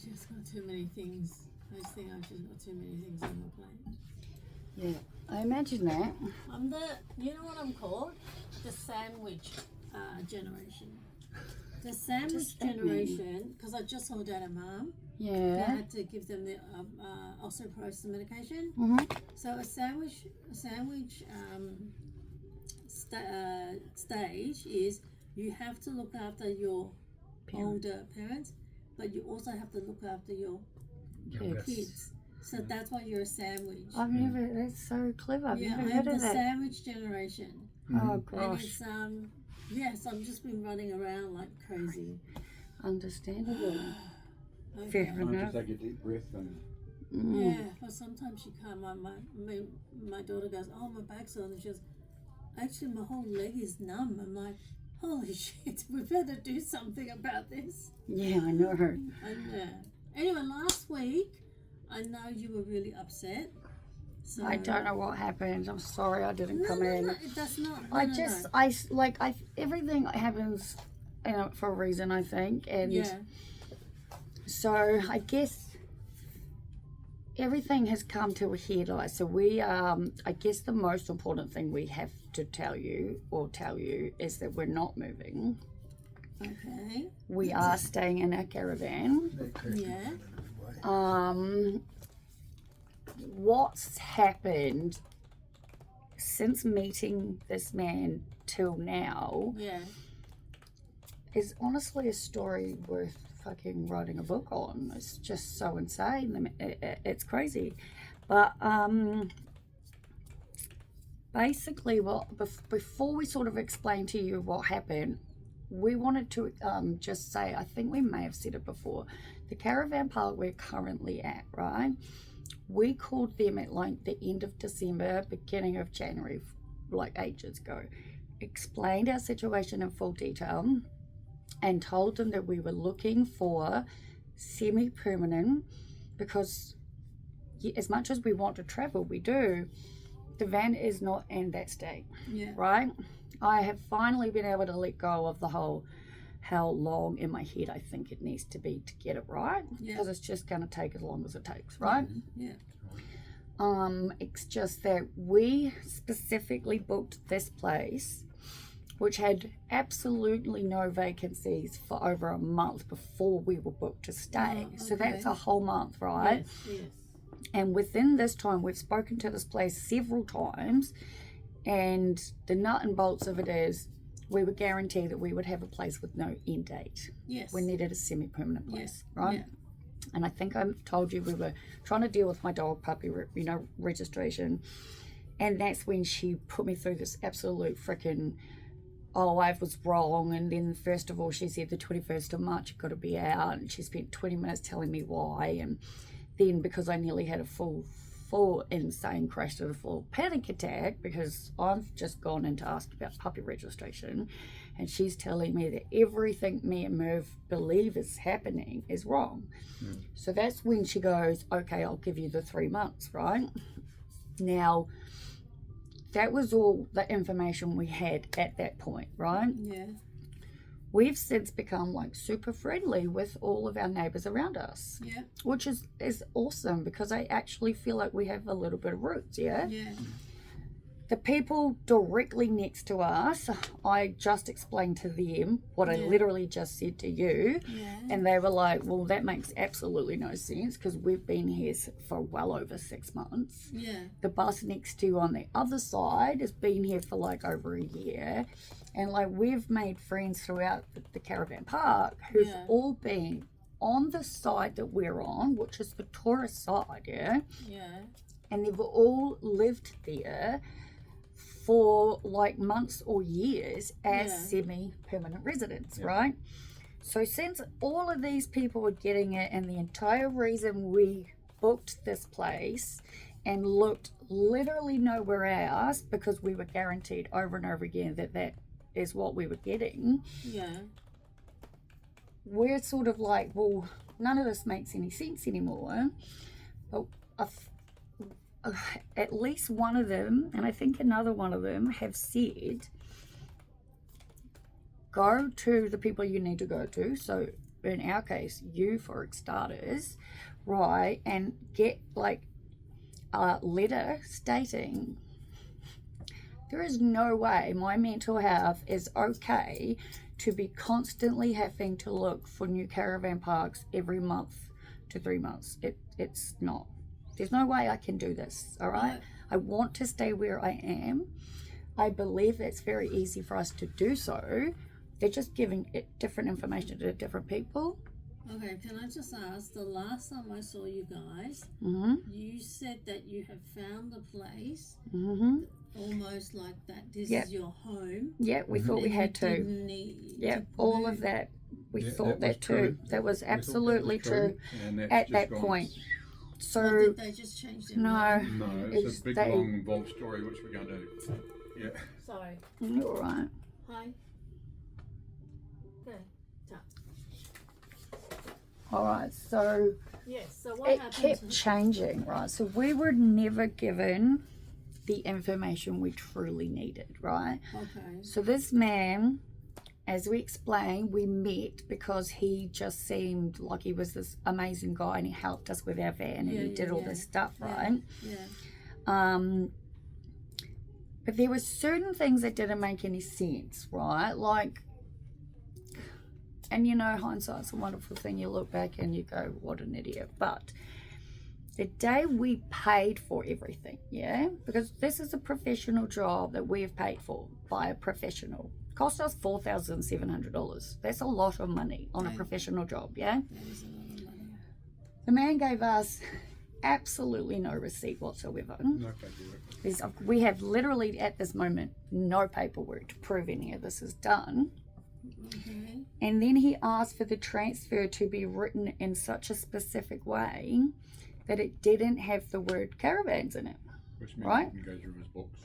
just got too many things. I just think I've just got too many things on my plate. Yeah, I imagine that. I'm you know what I'm called? The sandwich generation. The sandwich generation, because I just saw Dad and Mum. Yeah. I had to give them the osteoporosis medication. So a sandwich stage is you have to look after your older parents, but you also have to look after your kids. So that's why you're a sandwich. I've never. That's so clever. I've never I heard am of the that. sandwich generation. Oh gosh. And it's yes, I've just been running around like crazy. Understandable. Okay. Fair Time enough. to take a deep breath and Yeah, but sometimes she can't. My daughter goes, "Oh, my back's sore," and she goes, "Actually, my whole leg is numb." I'm like, "Holy shit, we better do something about this." Yeah, I know her. And anyway, last week, I know you were really upset. So I don't know what happened. I'm sorry I didn't come in. No, that's not. Everything happens, for a reason, I think, and so I guess everything has come to a head. So we, I guess the most important thing we have to tell you is that we're not moving. Okay. We are staying in our caravan. Yeah. What's happened since meeting this man till now is honestly a story worth fucking writing a book on. It's just so insane. It's crazy. But basically, before we sort of explain to you what happened, we wanted to just say, I think we may have said it before, the caravan park we're currently at, right? We called them at like the end of December, beginning of January, like ages ago, explained our situation in full detail and told them that we were looking for semi-permanent, because as much as we want to travel, we do, the van is not in that state, right? I have finally been able to let go of the whole how long in my head I think it needs to be to get it right, because it's just going to take as long as it takes, right? It's just that we specifically booked this place, which had absolutely no vacancies for over a month before we were booked to stay. So that's a whole month, right? Yes. And within this time, we've spoken to this place several times, and the nut and bolts of it is we were guaranteed that we would have a place with no end date. Yes. We needed a semi-permanent place, right? Yeah. And I think I told you we were trying to deal with my dog puppy, registration. And that's when she put me through this absolute freaking, I was wrong. And then first of all, she said the 21st of March, you've got to be out. And she spent 20 minutes telling me why. And then because I nearly had a full insane crash to the full panic attack, because I've just gone in to ask about puppy registration, and she's telling me that everything me and Merv believe is happening is wrong. So that's when she goes, okay, I'll give you the 3 months, right? Now, that was all the information we had at that point, right? Yeah. We've since become like super friendly with all of our neighbors around us. Yeah. Which is awesome, because I actually feel like we have a little bit of roots, yeah? The people directly next to us, I just explained to them what I literally just said to you. And they were like, well, that makes absolutely no sense, because we've been here for well over 6 months. The bus next to you on the other side has been here for like over a year. And like we've made friends throughout the caravan park who've all been on the side that we're on, which is the tourist side, and they've all lived there for like months or years as semi-permanent residents, right? So since all of these people were getting it, and the entire reason we booked this place and looked literally nowhere else, because we were guaranteed over and over again that is what we were getting, we're sort of like, well, none of this makes any sense anymore. But at least one of them, and I think another one of them, have said, go to the people you need to go to. So in our case, you for starters, right, and get like a letter stating there is no way my mental health is okay to be constantly having to look for new caravan parks every month to 3 months. It's not. There's no way I can do this, all right? I want to stay where I am. I believe it's very easy for us to do so. They're just giving it different information to different people. Okay, can I just ask, the last time I saw you guys, you said that you have found a place, almost like that this is your home. Yeah, we thought we had to. Yeah, all of that. We thought that too. That was absolutely true at that point. So, did they just change their mind? No, it's a big, long, involved story, which we're going to do. Yeah. Sorry. You're all right. Hi. Okay. All right, so yes, so what it happened kept changing, right? So we were never given the information we truly needed, right? Okay. So this man, as we explained, we met because he just seemed like he was this amazing guy and he helped us with our van and he did all this stuff, right? Yeah. But there were certain things that didn't make any sense, right? Like, and you know, hindsight's a wonderful thing. You look back and you go, what an idiot. But the day we paid for everything, because this is a professional job that we've paid for by a professional. Cost us $4,700. That's a lot of money on a professional job, That is a lot of money. The man gave us absolutely no receipt whatsoever. No paperwork. We have literally at this moment no paperwork to prove any of this is done. Okay. And then he asked for the transfer to be written in such a specific way that it didn't have the word caravans in it. Which means right? you can go through his books.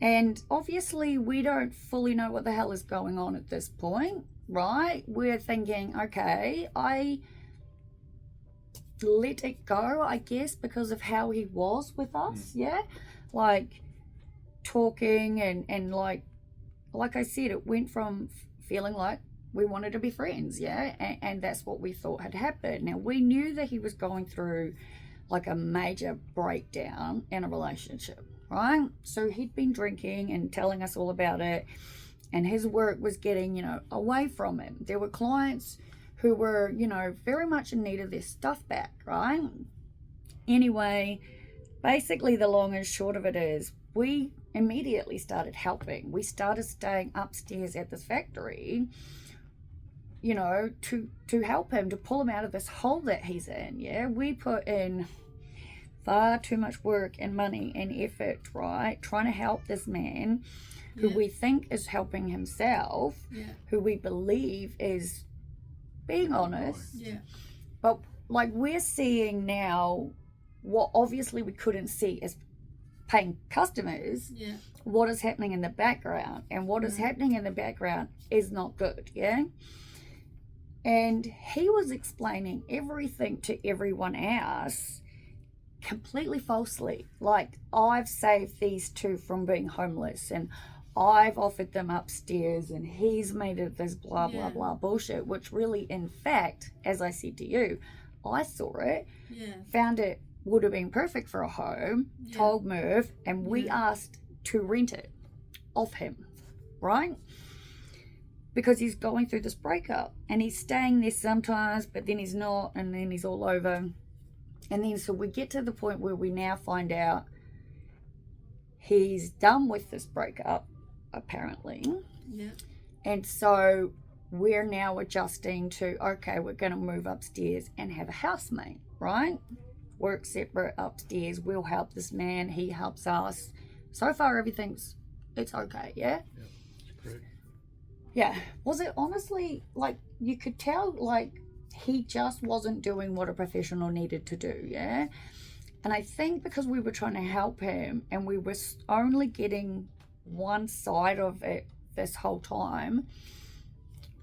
And obviously we don't fully know what the hell is going on at this point, right? We're thinking, okay, I let it go, I guess, because of how he was with us, like talking and like I said, it went from feeling like we wanted to be friends, and that's what we thought had happened. Now, we knew that he was going through like a major breakdown in a relationship, right? So he'd been drinking and telling us all about it, and his work was getting, away from him. There were clients who were, very much in need of their stuff back, right? Anyway, basically the long and short of it is we immediately started helping. We started staying upstairs at this factory, to help him, to pull him out of this hole that he's in, We put in far too much work and money and effort, right? Trying to help this man who we think is helping himself, who we believe is being honest. But like we're seeing now what obviously we couldn't see as paying customers, what is happening in the background. And what is happening in the background is not good, And he was explaining everything to everyone else completely falsely. Like, I've saved these two from being homeless and I've offered them upstairs and he's made it this blah, blah, blah bullshit, which really, in fact, as I said to you, I saw it, found it would have been perfect for a home, told Merv, and we asked to rent it off him, right? Because he's going through this breakup and he's staying there sometimes, but then he's not, and then he's all over. And then so we get to the point where we now find out he's done with this breakup, apparently. And so we're now adjusting to, okay, we're going to move upstairs and have a housemate, right? Work separate upstairs. We'll help this man. He helps us. So far, it's okay, Yeah, it's great. Yeah. Was it honestly, like, you could tell, like, he just wasn't doing what a professional needed to do, And I think because we were trying to help him and we were only getting one side of it this whole time,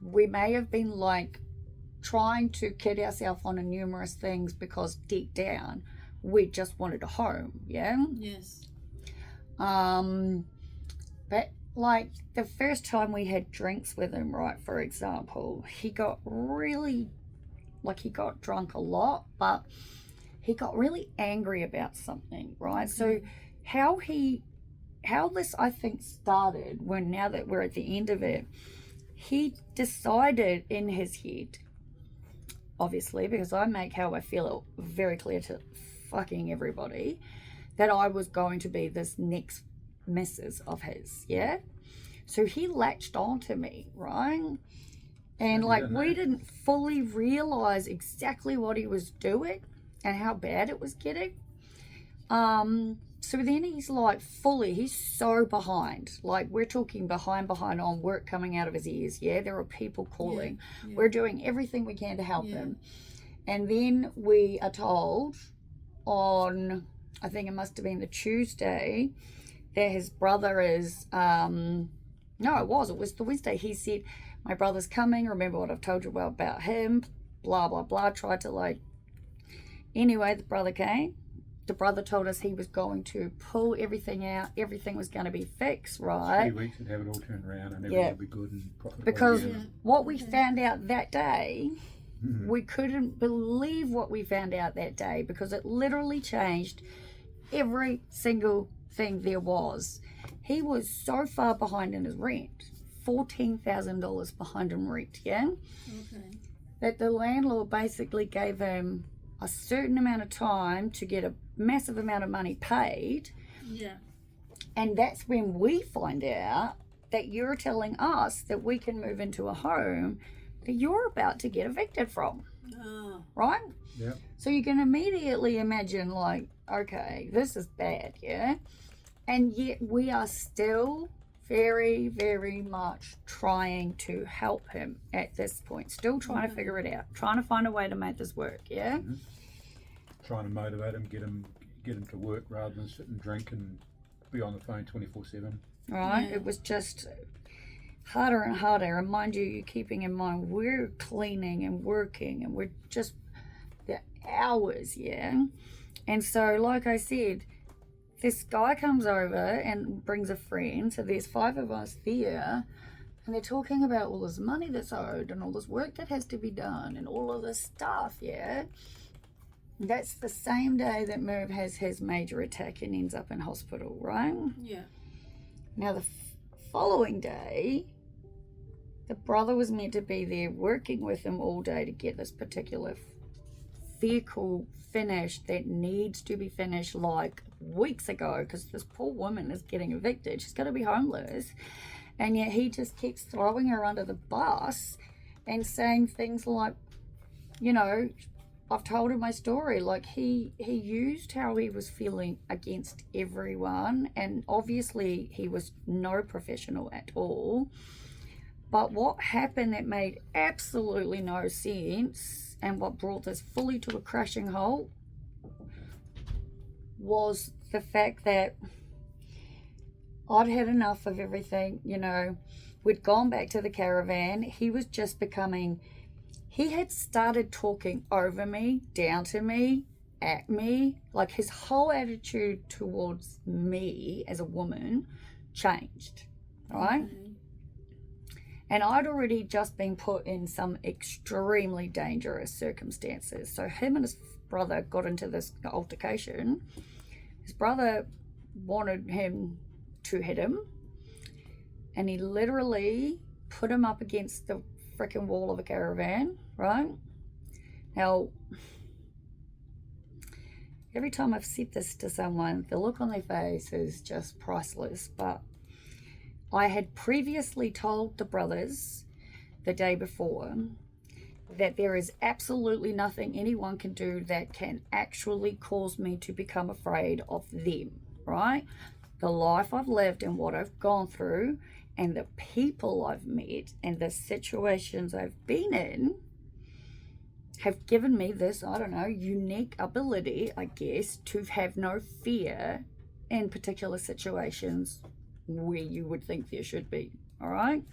we may have been, like, trying to kid ourselves on numerous things because deep down we just wanted a home, Yes. But like the first time we had drinks with him, right, for example, he got really, like he got drunk a lot, but he got really angry about something, right? So how this I think started, when now that we're at the end of it, he decided in his head, obviously, because I make how I feel very clear to fucking everybody, that I was going to be this next missus of his, yeah? So he latched on to me, right? And like we didn't fully realize exactly what he was doing and how bad it was getting. So then he's like he's so behind. Like we're talking behind on work coming out of his ears, yeah? There are people calling. Yeah. We're doing everything we can to help him. And then we are told on, I think it must have been the Tuesday, that his brother is, it was the Wednesday. He said, my brother's coming, remember what I've told you about him, blah, blah, blah, tried to anyway, the brother came. The brother told us he was going to pull everything out, everything was going to be fixed, right? 3 weeks and have it all turned around and everything would be good and profitable. Because what we found out that day, we couldn't believe what we found out that day, because it literally changed every single thing there was. He was so far behind in his rent, $14,000 behind in rent, yeah? Okay. That the landlord basically gave him a certain amount of time to get a massive amount of money paid. Yeah. And that's when we find out that you're telling us that we can move into a home that you're about to get evicted from. Oh. Right? Yeah. So you can immediately imagine, okay, this is bad, yeah? And yet we are still very, very much trying to help him at this point. Still trying to figure it out. Trying to find a way to make this work, yeah? Mm-hmm. Trying to motivate him, get him to work rather than sit and drink and be on the phone 24/7. Right? Yeah. It was just harder and harder. And mind you, keeping in mind, we're cleaning and working and we're just the hours, yeah? And so, like I said, this guy comes over and brings a friend, so there's 5 of us there, and they're talking about all this money that's owed and all this work that has to be done and all of this stuff, yeah? That's the same day that Merv has his major attack and ends up in hospital, right? Yeah. Now, the following day, the brother was meant to be there working with him all day to get this particular vehicle finished that needs to be finished weeks ago, because this poor woman is getting evicted. She's going to be homeless. And yet he just keeps throwing her under the bus and saying things like, I've told him my story. He used how he was feeling against everyone, and obviously he was no professional at all. But what happened that made absolutely no sense, and what brought this fully to a crashing halt, was the fact that I'd had enough of everything. We'd gone back to the caravan. He was just he had started talking over me, down to me, at me. His whole attitude towards me as a woman changed, right? Mm-hmm. And I'd already just been put in some extremely dangerous circumstances. So him and his brother got into this altercation. His brother wanted him to hit him, and he literally put him up against the freaking wall of a caravan, right? Now, every time I've said this to someone, the look on their face is just priceless. But I had previously told the brothers the day before that there is absolutely nothing anyone can do that can actually cause me to become afraid of them, right? The life I've lived and what I've gone through and the people I've met and the situations I've been in have given me this, unique ability, I guess, to have no fear in particular situations where you would think there should be, all right?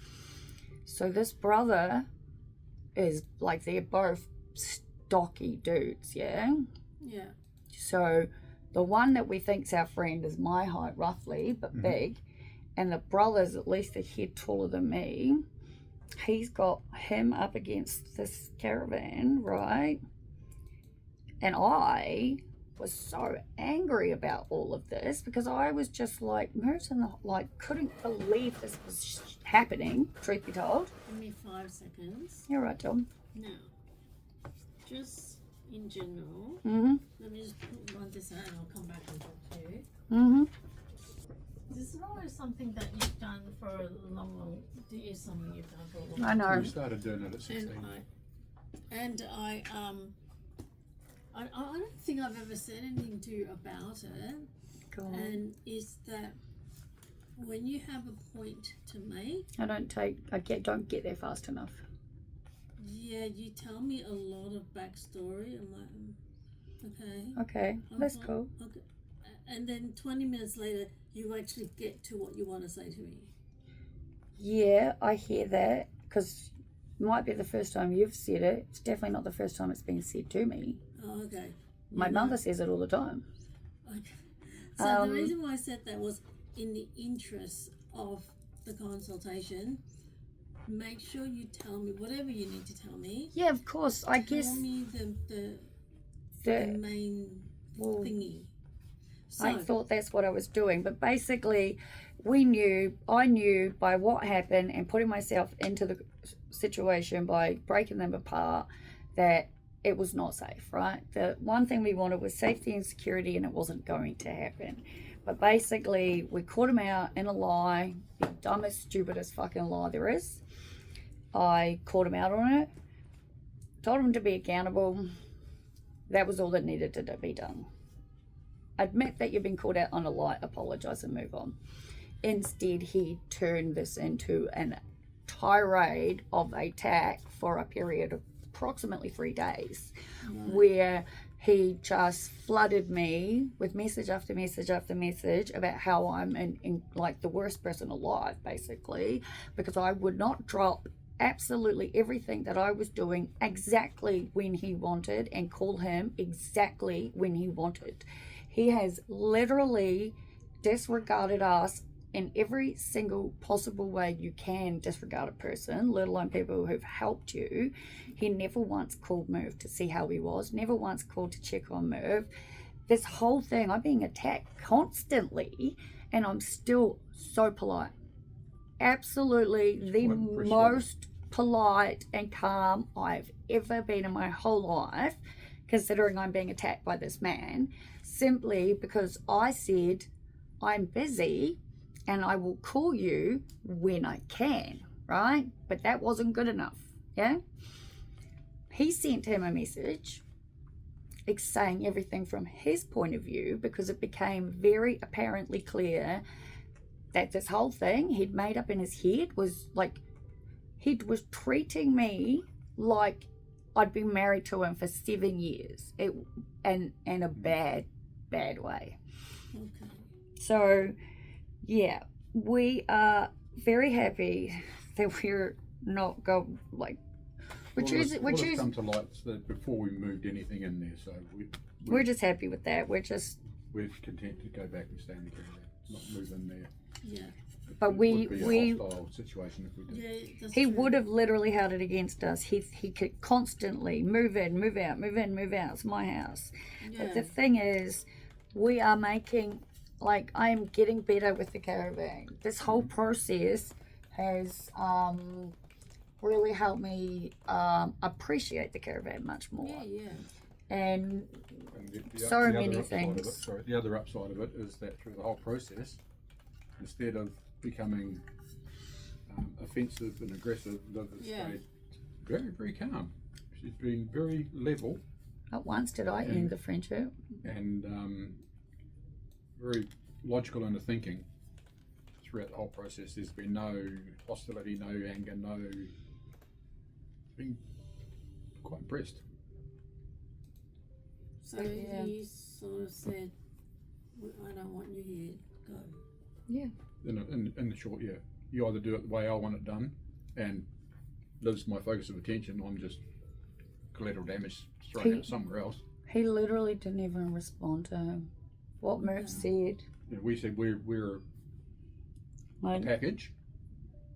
So this brother is they're both stocky dudes, yeah? Yeah. So the one that we think's our friend is my height roughly, but big, and the brother's at least a head taller than me. He's got him up against this caravan, right? And I was so angry about all of this because I was just like, Merton, like, couldn't believe this was happening, truth be told. Give me 5 seconds. You're right, Tom. Now, just in general, let me just run this out and I'll come back and talk to you. This is always something that you've done for a long it is something you've done for a long I know. We started doing it at 16. And I don't think I've ever said anything to you about it. Go on. And is that when you have a point to make, I don't get there fast enough. yeah, you tell me a lot of backstory. I'm like, okay. Okay, that's cool. Okay. And then 20 minutes later, you actually get to what you want to say to me. Yeah, I hear that because it might be the first time you've said it. It's definitely not the first time it's been said to me. Oh, okay. My mother says it all the time. Okay. So the reason why I said that was in the interest of the consultation. Make sure you tell me whatever you need to tell me. Yeah, of course. I guess Tell me the main thingy. So, I thought that's what I was doing, but basically I knew by what happened and putting myself into the situation by breaking them apart that it was not safe, right? The one thing we wanted was safety and security, and it wasn't going to happen. But basically we caught him out in a lie, the dumbest, stupidest fucking lie there is. I caught him out on it, told him to be accountable. That was all that needed to be done. Admit that you've been caught out on a lie, apologize and move on. Instead, he turned this into a tirade of attack for a period of approximately 3 days, where he just flooded me with message after message after message about how I'm in like the worst person alive, basically, because I would not drop absolutely everything that I was doing exactly when he wanted and call him exactly when he wanted. He has literally disregarded us in every single possible way you can disregard a person, let alone people who've helped you. He never once called Merv to see how he was, never once called to check on Merv. This whole thing, I'm being attacked constantly, and I'm still so polite. Absolutely the most polite and calm I've ever been in my whole life, considering I'm being attacked by this man, simply because I said, I'm busy and I will call you when I can, right? But that wasn't good enough, yeah? He sent him a message saying everything from his point of view, because it became very apparently clear that this whole thing he'd made up in his head was like, he was treating me like I'd been married to him for 7 years, and in a bad way. okay. So, yeah, we are very happy that we're not going like. We're choosing. Come to light that before we moved anything in there, so we're just happy with that. We're content to go back and stay in the caravan, not move in there. Yeah. But It would be a hostile we situation if we did. Yeah, that's he true. would have literally held it against us. He could constantly move in, move out, move in, move out. It's my house. Yeah. But the thing is, we are making, like, I am getting better with the caravan. This whole process has really helped me appreciate the caravan much more. Yeah, yeah. And The so other many upside of things. the other upside of it is that through the whole process, instead of becoming offensive and aggressive, Liv has stayed very, very calm. She's been very level. Not once did I end the friendship. And very logical in her thinking throughout the whole process. There's been no hostility, no anger, no. Been quite impressed. So he sort of said, I don't want you here, go. Yeah. In the short, yeah. You either do it the way I want it done, and Liv's my focus of attention, I'm just collateral damage thrown out somewhere else. He literally didn't even respond to him. What Merv said. You know, we said we're Like, package,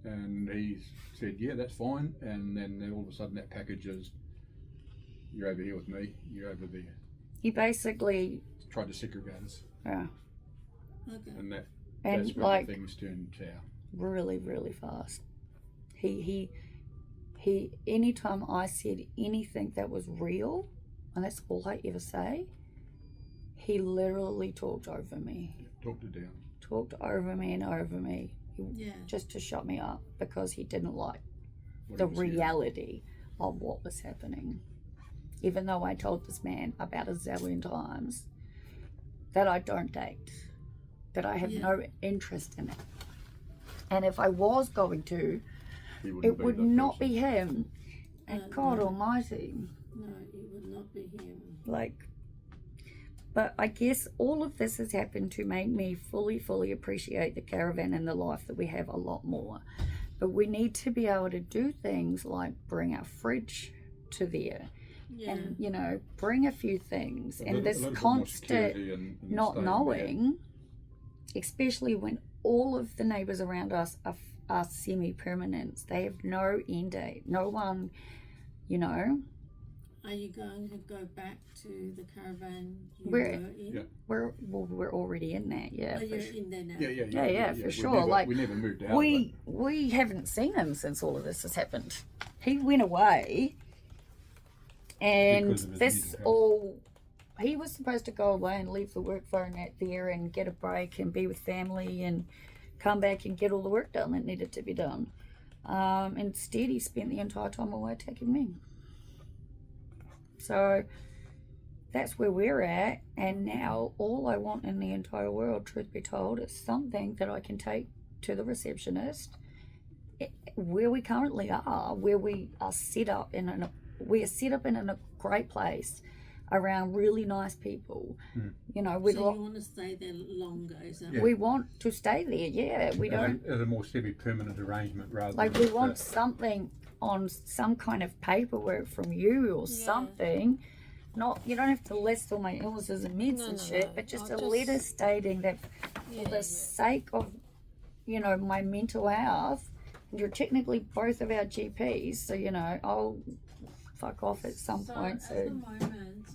and he said, "Yeah, that's fine." And then all of a sudden, that package is, "You're over here with me. You're over there." he basically, Tried to segregate us, yeah, Okay. and that's and when like things turned sour. really, really fast. He. Anytime I said anything that was real, and that's all I ever say, he literally talked over me. Yeah, talked it down. Talked over me and over me. Yeah. Just to shut me up because he didn't like What the he was hearing. reality of what was happening. Even though I told this man about a zillion times that I don't date, that I have Yeah. no interest in it. And if I was going to, He wouldn't it be would that not person. be him. And God no. Almighty, No, it would not be him. like, but I guess all of this has happened to make me fully appreciate the caravan and the life that we have a lot more. But we need to be able to do things like bring our fridge to there Yeah. and, you know, bring a few things. A And little- this a little bit more constant security and not staying knowing, especially when all of the neighbours around us are semi-permanent. They have no end date. No one, you know, Are you going to go back to the caravan you We're- were in? Yeah. we're already in that. Yeah, Oh, for you're sure. in there now. Yeah, for We sure. never, Like, we never moved out. We haven't seen him since all of this has happened. He went away, and Because of his this mental health. all. He was supposed to go away and leave the work phone out there and get a break and be with family and come back and get all the work done that needed to be done. Instead, he spent the entire time away attacking me. So that's where we're at, and now all I want in the entire world, truth be told, is something that I can take to the receptionist where we currently are, where we are set up in a great place around really nice people. You know, So you want to stay there longer, is that Yeah. we want to stay there. Yeah, we don't As a more semi-permanent arrangement rather like than we want something on some kind of paperwork from you or Yeah. something. Not, you don't have to list all my illnesses and meds No, and no, shit, no. but just I'll a just- letter stating that Yeah, for the yeah. sake of, you know, my mental health, and you're technically both of our GPs, so, you know, I'll fuck off at some point At the soon. moment,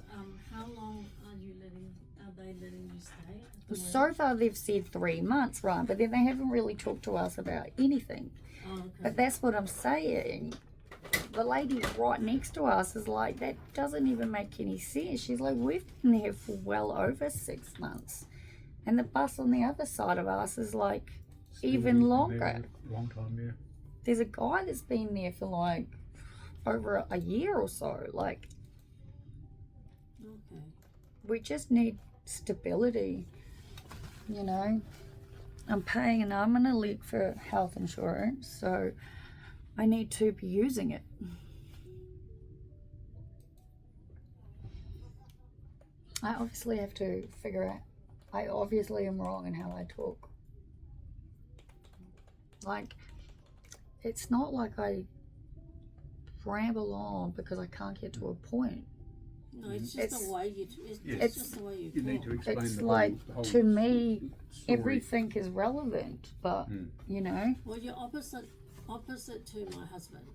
how long are they letting you stay? At the So moment? far they've said 3 months, right, but then they haven't really talked to us about anything. Oh, okay. But that's what I'm saying. The lady right next to us is like, that doesn't even make any sense. She's like, we've been here for well over 6 months. And the bus on the other side of us is like, even longer. Long time, yeah. There's a guy that's been there for like over a year or so. Like, Okay. we just need stability, you know. I'm paying an arm and a leg for health insurance, so I need to be using it. I obviously have to figure out, I obviously am wrong in how I talk. Like, it's not like I ramble on because I can't get to a point. No, it's just It's- the way you. Yes. It's just the way you. You need to talk. explain It's the like, whole to me, story. everything is relevant, but, you know, Well, you're opposite to my husband.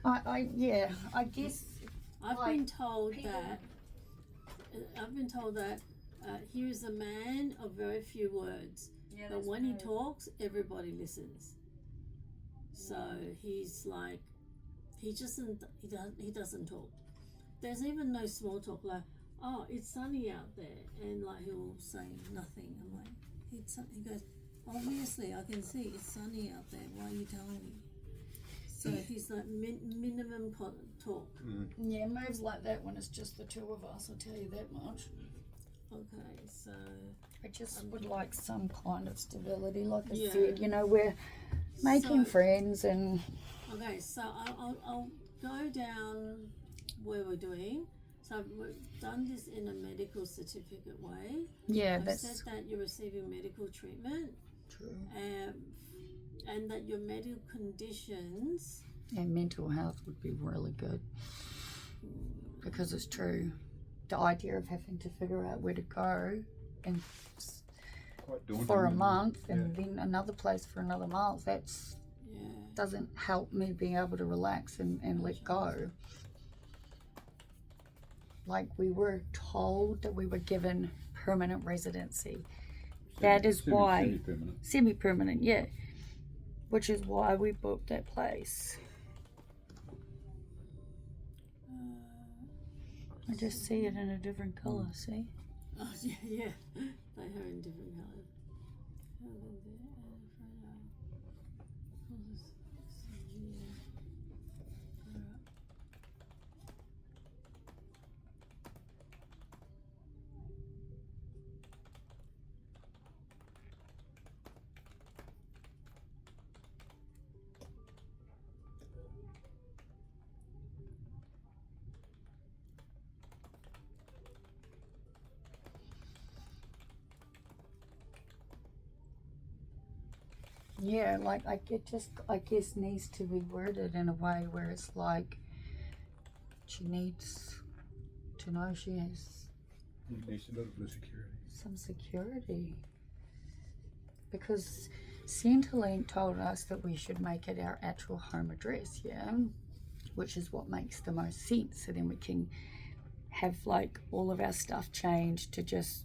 I guess, I've Like, been told people- that. I've been told that he is a man of very few words, but when he talks, everybody listens. So he's like, he doesn't talk. There's even no small talk. Like, oh, it's sunny out there, and like he'll say nothing. I'm like, he goes, obviously I can see it's sunny out there. Why are you telling me? So he's like minimum talk. yeah, Merv's like that when it's just the two of us, I'll tell you that much. Okay, so I just would like some kind of stability, like I Yeah. said, you know, we're making So- friends and, okay, so I'll go down where we're doing. So we've done this in a medical certificate way. yeah, I've that's said that you're receiving medical treatment, true. and that your medical conditions. And mental health would be really good because it's true. The idea of having to figure out where to go and quite daunting. for a month Yeah. and then another place for another month. That's Yeah. doesn't help me being able to relax and let go. Like, we were told that we were given permanent residency. That is why Semi-permanent. semi-permanent, yeah, which is why we booked that place. I just see it in a different color. See? Oh, yeah, yeah. They are in different colours. Yeah, like I guess needs to be worded in a way where it's like she needs to know she has It needs a little bit of security. some security. Because Centrelink told us that we should make it our actual home address, yeah? Which is what makes the most sense. So then we can have like all of our stuff changed to just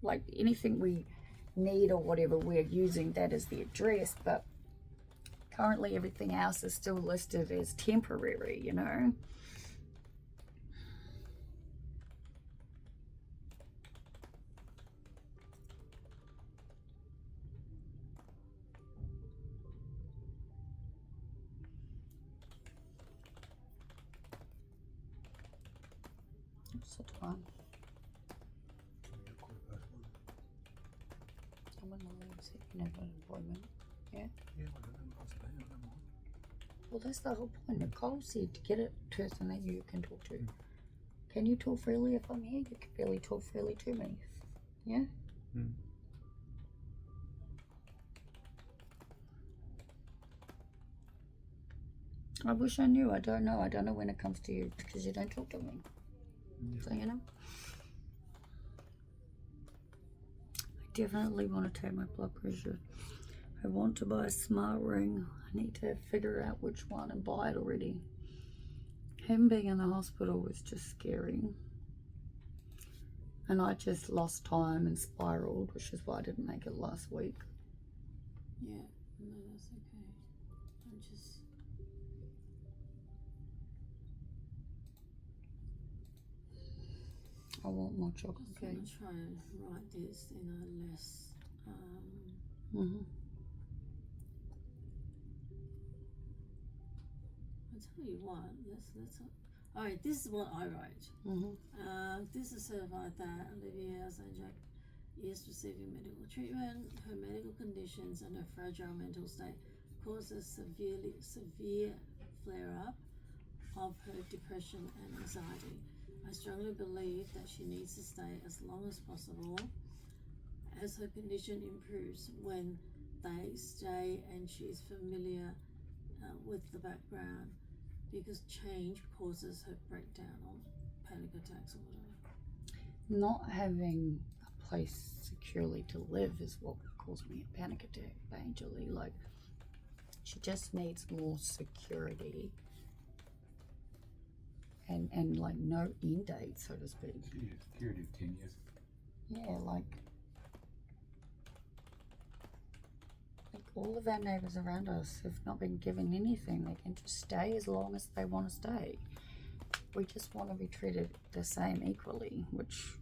like anything we need or whatever we're using, that is the address. But currently everything else is still listed as temporary, you know? What's the time? I'm gonna leave so you can have an appointment. Yeah? Yeah, I don't know. I'll stay. I don't mind. Well, that's the whole point. Nicole said to get a person that you can talk to. Can you talk freely if I'm here? You can barely talk freely to me. Yeah? Mm. I wish I knew. I don't know. I don't know when it comes to you because you don't talk to me. Yeah. So, you know. I definitely want to take my blood pressure. I want to buy a smart ring. I need to figure out which one and buy it already. Him being in the hospital was just scary. And I just lost time and spiraled, which is why I didn't make it last week. Yeah, no, that's okay. I'm just. I want more chocolate I'm cake. gonna try and write this in a less. Mm-hmm. I'll tell you what. Let's. All right, this is what I wrote. Mm-hmm. This is certified that Olivia St. Jack is receiving medical treatment. Her medical conditions and her fragile mental state causes severe flare-up of her depression and anxiety. I strongly believe that she needs to stay as long as possible as her condition improves. When they stay and she is familiar with the background, because change causes her breakdown or panic attacks or whatever. Not having a place securely to live is what caused me a panic attack, majorly. Like, she just needs more security and like no end date, so to speak. Yeah, security of 10 years. Yeah, like all of our neighbours around us have not been given anything. They can just stay as long as they want to stay. We just want to be treated the same equally, which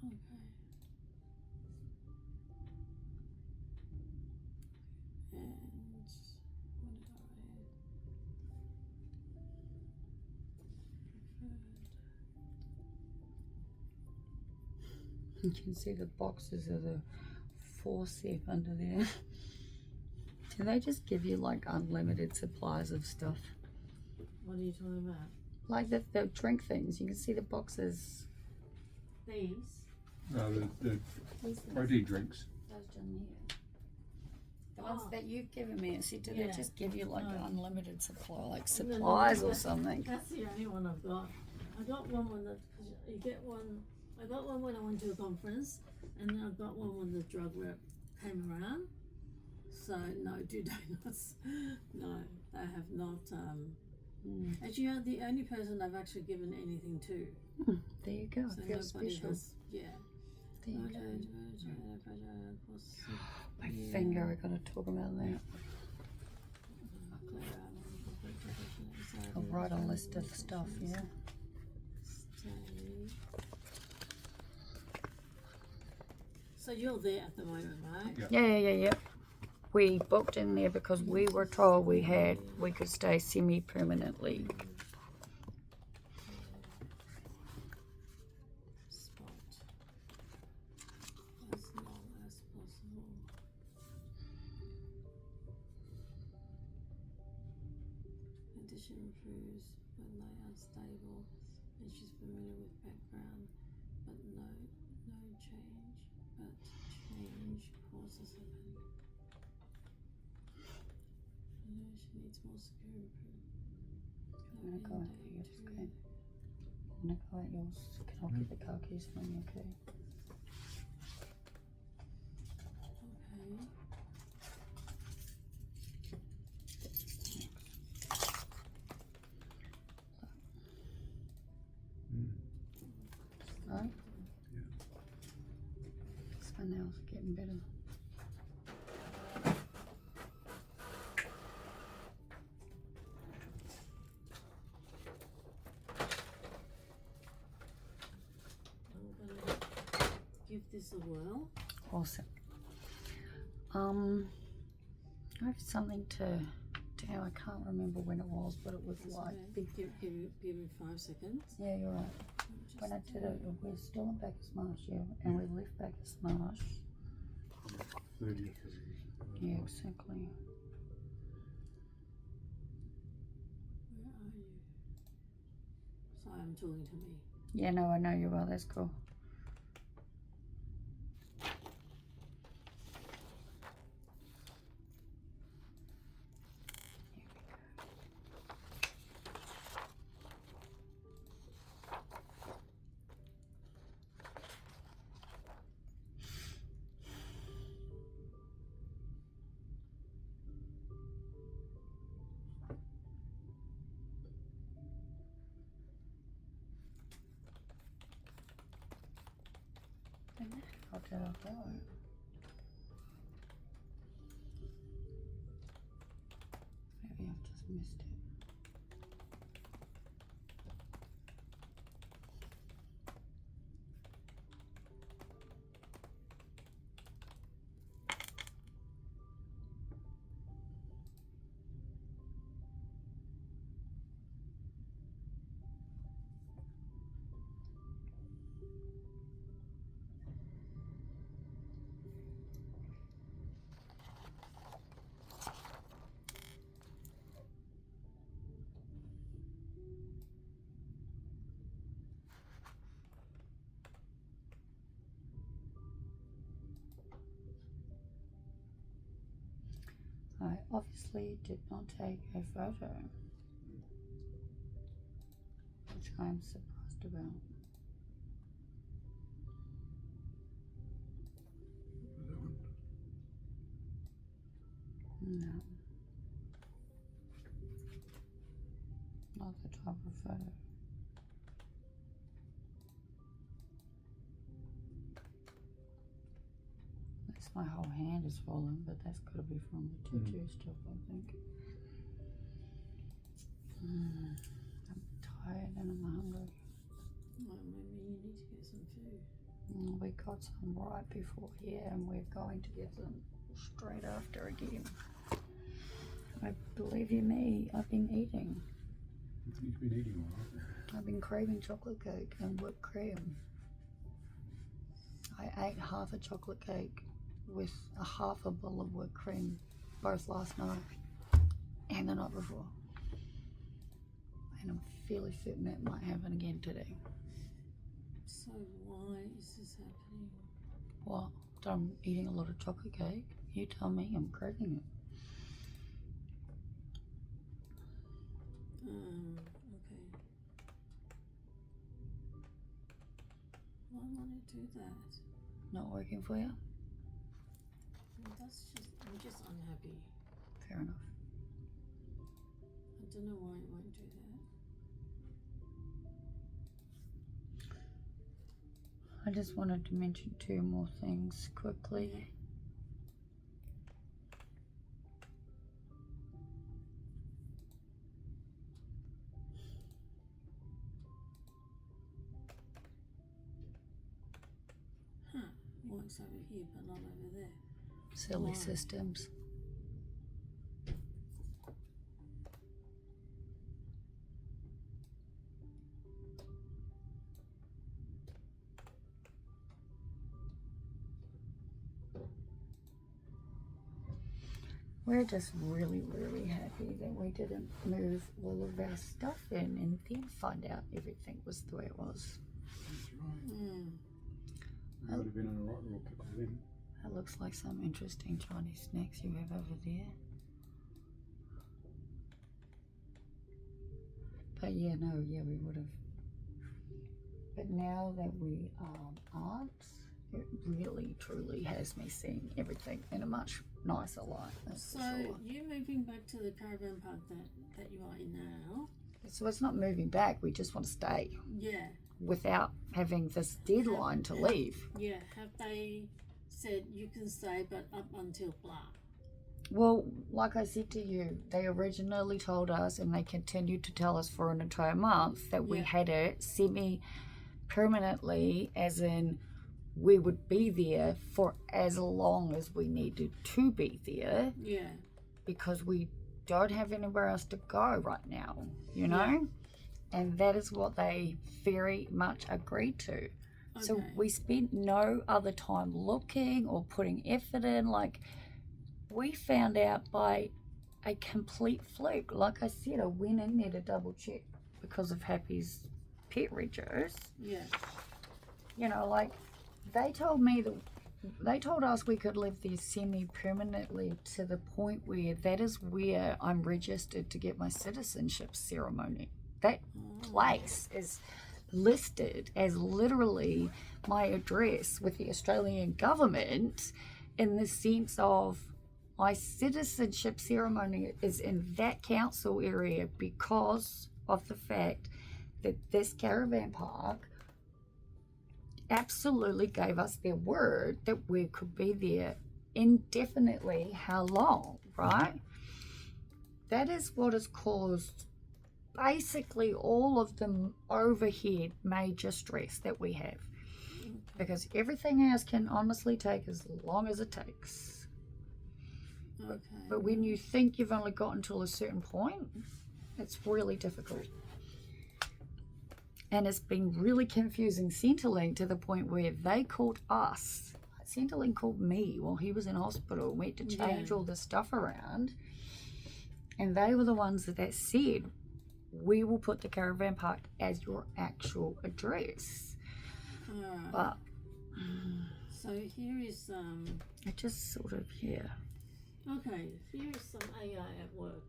Okay. And what did you can see the boxes of the forceps under there. Do they just give you like unlimited supplies of stuff? What are you talking about? Like the drink things, you can see the boxes. These. No, the protein drinks. Those down there. The ones Oh. that you've given me. So did Yeah. it just give you like No. unlimited supply, like No, supplies or that's- something? That's the only one I've got. I got one when you get one. I got one when I went to a conference, and then I got one when the drug rep came around. So no, do donuts. No, I have not. Actually, you're the only person I've actually given anything to. There you go. So I feel nobody special. has. Yeah. There you go. My Yeah. finger, I gotta talk about that. I'll write a list of stuff, yeah. So you're there at the moment, right? Yeah. Yeah. We booked in there because we were told we could stay semi-permanently. Spot as long as possible. Condition improves when they are stable, and she's familiar with background, but no change. But change causes her pain. I know she needs more secure improvement. I'm gonna go out for yours, okay? I'm gonna go out yours. Can I get the car keys from you, okay? Okay. Right? So now it's getting better. I'm gonna give this a whirl. Awesome. I have something to do. I can't remember when it was, but it was That's like okay. Give me 5 seconds. yeah, you're right. When I did it, we're still in Bacchus Marsh, yeah, and we left Bacchus Marsh. 30th. Yeah, exactly. Where are you? Sorry, I'm talking to me. Yeah, no, I know you are. That's cool. How did I go? Maybe I've just missed it. I obviously did not take a photo, which I'm surprised about. No. Not the type of photo. That's my whole hand is swollen, but that's got to be from the tattoo stuff, I think. I'm tired and I'm hungry. Well, maybe you need to get some food. We got some right before here, and we're going to get them straight after again. I believe you me, I've been eating. You've been eating all right. I've been craving chocolate cake and whipped cream. I ate half a chocolate cake with a half a bowl of whipped cream, both last night and the night before. And I'm fairly certain that might happen again today. So why is this happening? What? I'm eating a lot of chocolate cake. You tell me. I'm craving it. Okay. Why want to do that? Not working for you? Well, I'm just unhappy. Fair enough. I don't know why it won't do that. I just wanted to mention 2 more things quickly. Yeah. Works over here, but not over there. Silly Why? systems. We're just really, really happy that we didn't move all of our stuff in and then find out everything was the way it was. That's right. Mm. We would have been on a right little pickle then. That looks like some interesting Chinese snacks you have over there. But yeah, we would have. But now that we aren't, it really, truly has me seeing everything in a much nicer light. That's So for sure. you're moving back to the caravan park that you are in now? So it's not moving back. We just want to stay Yeah. without having this deadline to leave. Yeah. Have they said you can stay, but up until blah? Well, like I said to you, they originally told us, and they continued to tell us for an entire month, that we Yeah. had it semi-permanently, as in we would be there for as long as we needed to be there, Yeah. because we don't have anywhere else to go right now, you know? Yeah. And that is what they very much agreed to. So Okay. we spent no other time looking or putting effort in. Like, we found out by a complete fluke. Like I said, I went in there to double check because of Happy's pet regos. Yeah. You know, like, they told us we could live there semi-permanently, to the point where that is where I'm registered to get my citizenship ceremony. That place is listed as literally my address with the Australian government, in the sense of my citizenship ceremony is in that council area, because of the fact that this caravan park absolutely gave us their word that we could be there indefinitely. How long, right? That is what has caused basically all of the overhead major stress that we have, because everything else can honestly take as long as it takes. Okay. But when you think you've only got until a certain point, it's really difficult. And it's been really confusing Centrelink, to the point where they called us. Centrelink called me while he was in hospital. We had to change all this stuff around. And they were the ones that said, we will put the caravan park as your actual address. Alright. But So here is it just sort of, yeah. okay, here is some AI at work.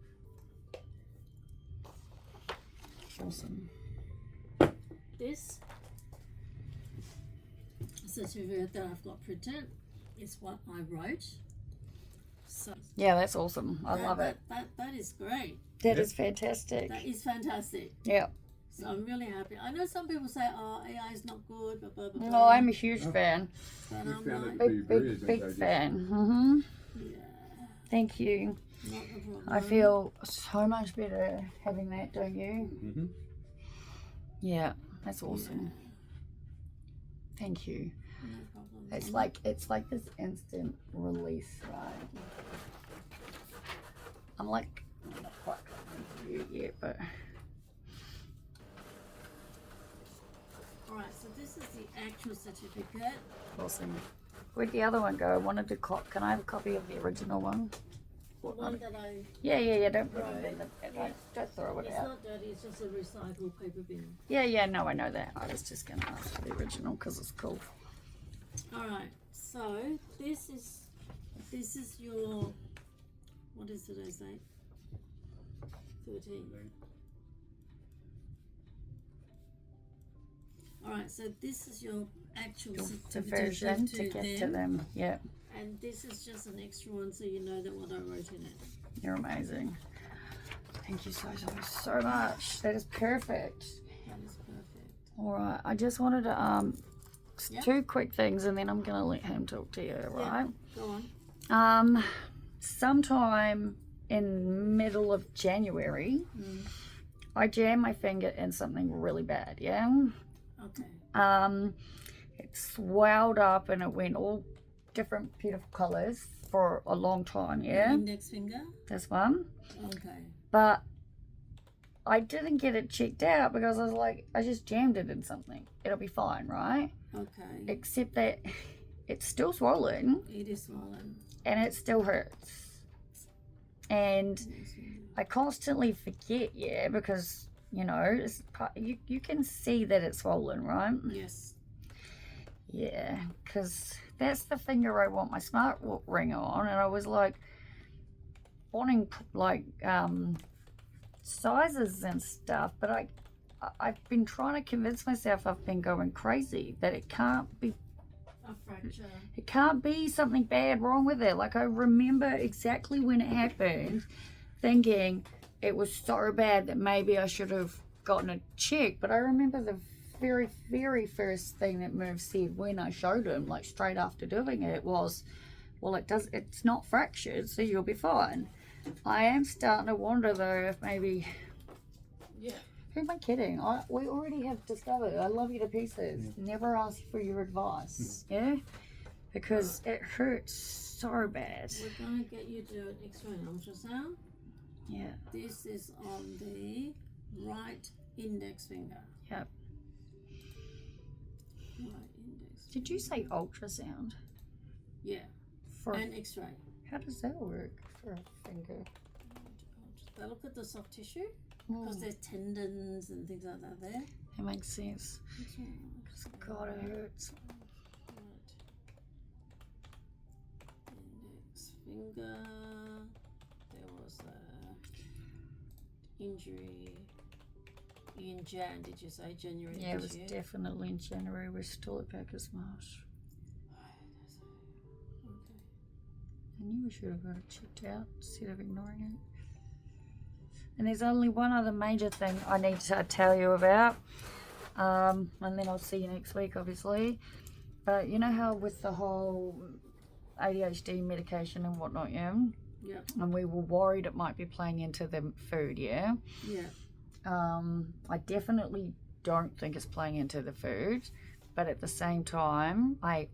Awesome. This certificate that I've got printed is what I wrote. So Yeah, that's awesome. I love it. That is great. That is fantastic. That is fantastic. Yeah. So I'm really happy. I know some people say, "Oh, AI is not good," blah blah blah. No, I'm a huge fan. But We I'm found like, it to be Big, very big, big advantageous. fan. Mm-hmm. yeah, Thank you. not a problem. I feel so much better having that, don't you? Mm-hmm. Yeah, that's awesome. Thank you. No problem. It's like this instant release, right? I'm like not quite coming to you yet, but Alright, so this is the actual certificate. awesome. Where'd the other one go? I wanted to can I have a copy of the original one? The one that I. Yeah. Don't put Right. it in the Yeah. Don't throw it It's out. not dirty. It's just a recycled paper bin. Yeah. No, I know that. I was just gonna ask for the original because it's cool. All right. So this is your. What is today's date? 13. All right. So this is your actual The certificate version to get to them. Yeah. And this is just an extra one, so you know that what I wrote in it. You're amazing. Thank you so much. That is perfect. That is perfect. All right. I just wanted to Yep. 2 quick things, and then I'm gonna let him talk to you. Right. Go on. Sometime in middle of January, I jammed my finger in something really bad. Yeah. Okay. It swelled up and it went all different beautiful colors for a long time. Yeah. Index finger. This one. Okay. But I didn't get it checked out because I was like, I just jammed it in something. It'll be fine, right? Okay. Except that it's still swollen It is swollen. and it still hurts. And I constantly forget, because, it's you can see that it's swollen, right? Yes. Yeah, because that's the finger I want my smart ring on. And I was like, wanting sizes and stuff, but I've been trying to convince myself I've been going crazy, that it can't be A fracture. It can't be something bad wrong with it. Like, I remember exactly when it happened, thinking it was so bad that maybe I should have gotten it checked. But I remember the very, very first thing that Merv said when I showed him, like straight after doing it, was, well, it's not fractured, so you'll be fine. I am starting to wonder, though, if maybe... Yeah. Who am I kidding? We already have discovered. I love you to pieces. Never ask for your advice. Yeah? Because it hurts so bad. We're going to get you to do an X-ray and ultrasound. Yeah. This is on the right index finger. Yep. Right index. Did you say ultrasound? Yeah. For And X-ray. how does that work for a finger? They look at the soft tissue because there's tendons and things like that there. That makes sense. God, it hurts. Right. Index finger. There was a injury in Jan. Did you say January? Yeah, it this was year? definitely in January. We're still at Packers Marsh. Okay. I knew we should have got it checked out instead of ignoring it. And there's only one other major thing I need to tell you about. And then I'll see you next week, obviously. But you know how with the whole ADHD medication and whatnot, yeah? Yeah. And we were worried it might be playing into the food, yeah? Yeah. I definitely don't think it's playing into the food. But at the same time, I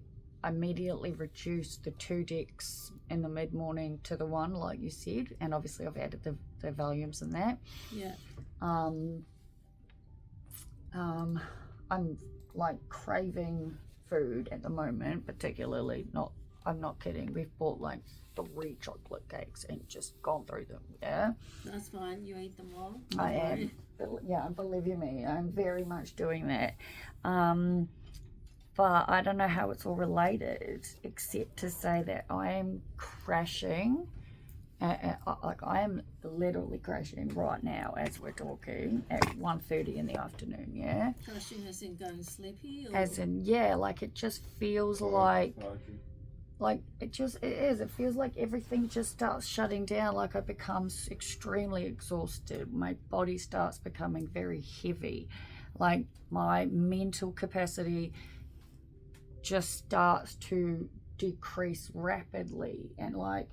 immediately reduced the 2 decks in the mid-morning to the 1, like you said. And obviously I've added the volumes in that. Yeah. I'm like craving food at the moment, particularly I'm not kidding. We've bought like 3 chocolate cakes and just gone through them, yeah? That's fine. You eat them all. I am. Yeah, believe you me, I'm very much doing that. But I don't know how it's all related, except to say that I am crashing. Like, I am literally crashing right now as we're talking at 1:30 in the afternoon, yeah? Crashing as in going sleepy? Or? As in, yeah, like it just feels like it is. It feels like everything just starts shutting down. Like I become extremely exhausted. My body starts becoming very heavy. Like my mental capacity just starts to decrease rapidly. And like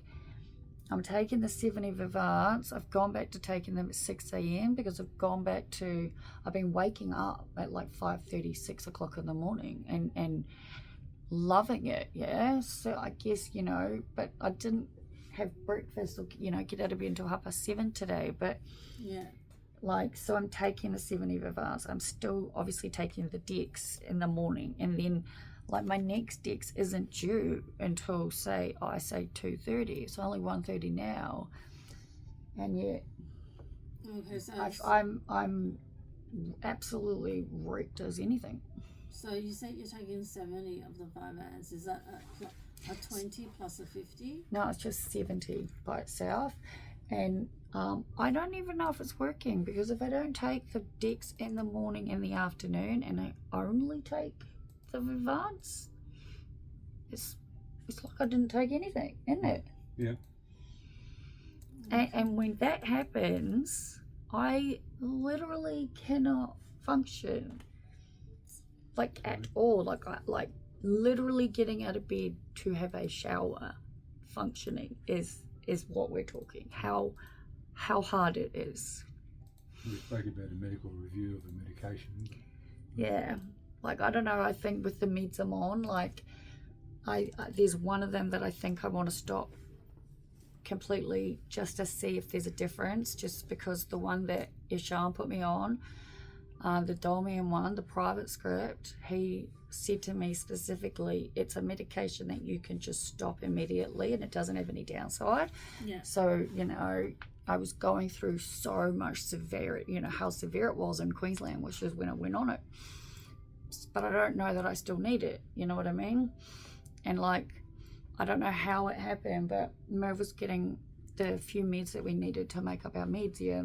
I'm taking the 70 Vivants. I've gone back to taking them at 6 a.m. because I've been waking up at like 5:30, 6 o'clock in the morning and loving it, yeah? So I guess, but I didn't have breakfast or, get out of bed until 7:30 today. But Yeah. so I'm taking the 70 Vivants. I'm still obviously taking the Dex in the morning. And then Like my next Dex isn't due until say 2:30. It's only 1:30 now, and yet Okay, so I'm absolutely wrecked as anything. so you said you're taking 70 of the 5 hours. Is that a 20 plus a 50? No, it's just 70 by itself, and I don't even know if it's working, because if I don't take the Dex in the morning and the afternoon, and I only take the Vivance, it's like I didn't take anything, isn't it? Yeah. And when that happens, I literally cannot function, like at all. Like literally getting out of bed to have a shower, functioning is what we're talking. How hard it is. We spoke about a medical review of the medication. Yeah, like I don't know. I think with the meds I'm on, like I there's one of them that I think I want to stop completely, just to see if there's a difference, just because the one that Ishan put me on, the Dolmium one, the private script, he said to me specifically, it's a medication that you can just stop immediately and it doesn't have any downside. Yeah. So, you know, I was going through so much severity, you know, how severe it was in Queensland, which is when I went on it. But I don't know that I still need it, you know what I mean? And like, I don't know how it happened, but Merv was getting the few meds that we needed to make up our meds, yeah.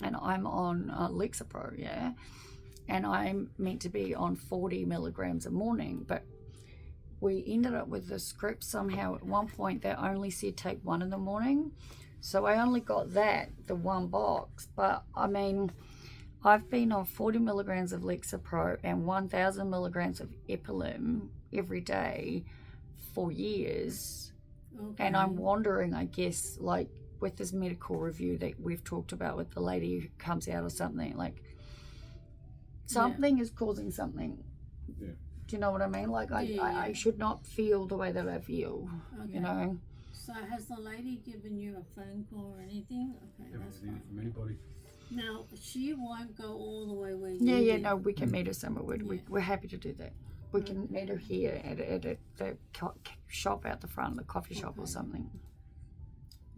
And I'm on Lexapro, yeah. And I'm meant to be on 40 milligrams a morning, but we ended up with the script somehow at one point that only said take one in the morning. So I only got that, the one box. But I mean, I've been on 40 milligrams of Lexapro and 1,000 milligrams of Epilim every day for years. Okay. And I'm wondering, I guess, like with this medical review that we've talked about with the lady who comes out or something, like something is causing something. Yeah. Do you know what I mean? Like I should not feel the way that I feel, Okay. you know? So has the lady given you a phone call or anything? Okay, Haven't that's had anything fine. from anybody. Now, she won't go all the way where you Yeah, live. no, we can meet her somewhere. Yeah. We're happy to do that. We can meet her here at the shop out the front, the coffee shop or Okay. something.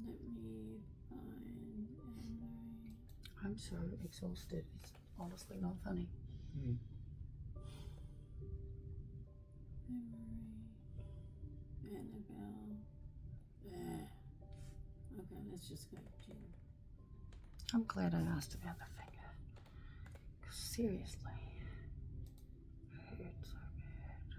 Let me find Anne-Marie. I'm so exhausted. It's honestly not funny. Mm. Anne-Marie. Annabelle. There. Okay, let's just go Jim. I'm glad I asked about the finger. 'Cause seriously, it hurts so bad.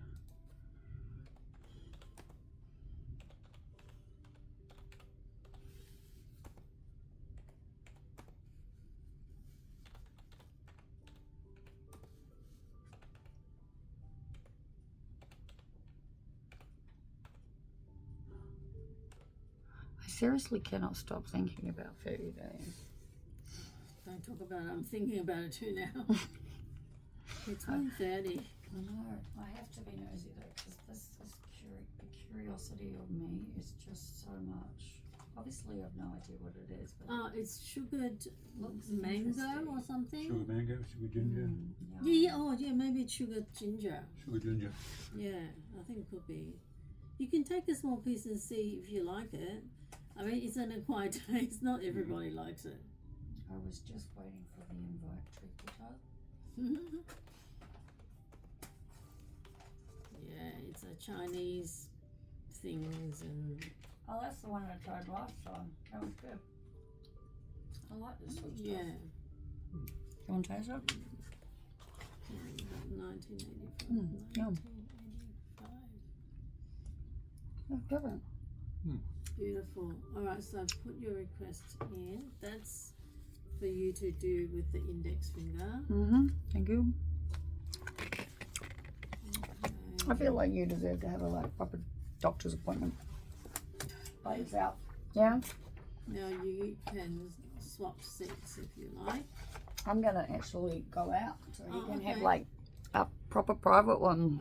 I seriously cannot stop thinking about 30 days. Don't talk about it. I'm thinking about it too now. It's 1:30. I know. I have to be nosy though, because the curiosity of me is just so much. Obviously, I have no idea what it is, but It's sugared Looks mango interesting. or something. Sugar mango, sugar ginger, Yeah. Oh, yeah. Maybe it's sugared ginger. sugar ginger. Yeah, I think it could be. You can take a small piece and see if you like it. I mean, it's an acquired taste. Not everybody likes it. I was just waiting for the invite to get up. Yeah, it's a Chinese things and Oh, that's the one I tried last time. That was good. I like this sort of stuff. yeah, You want to taste it? 1985. yum. 1985. That's good. Beautiful. All right, so I've put your request in. That's for you to do with the index finger. Thank you. Okay. I feel like you deserve to have a proper doctor's appointment by yourself. Yeah? Now you can swap seats if you like. I'm going to actually go out so you Oh, can have okay. like a proper private one.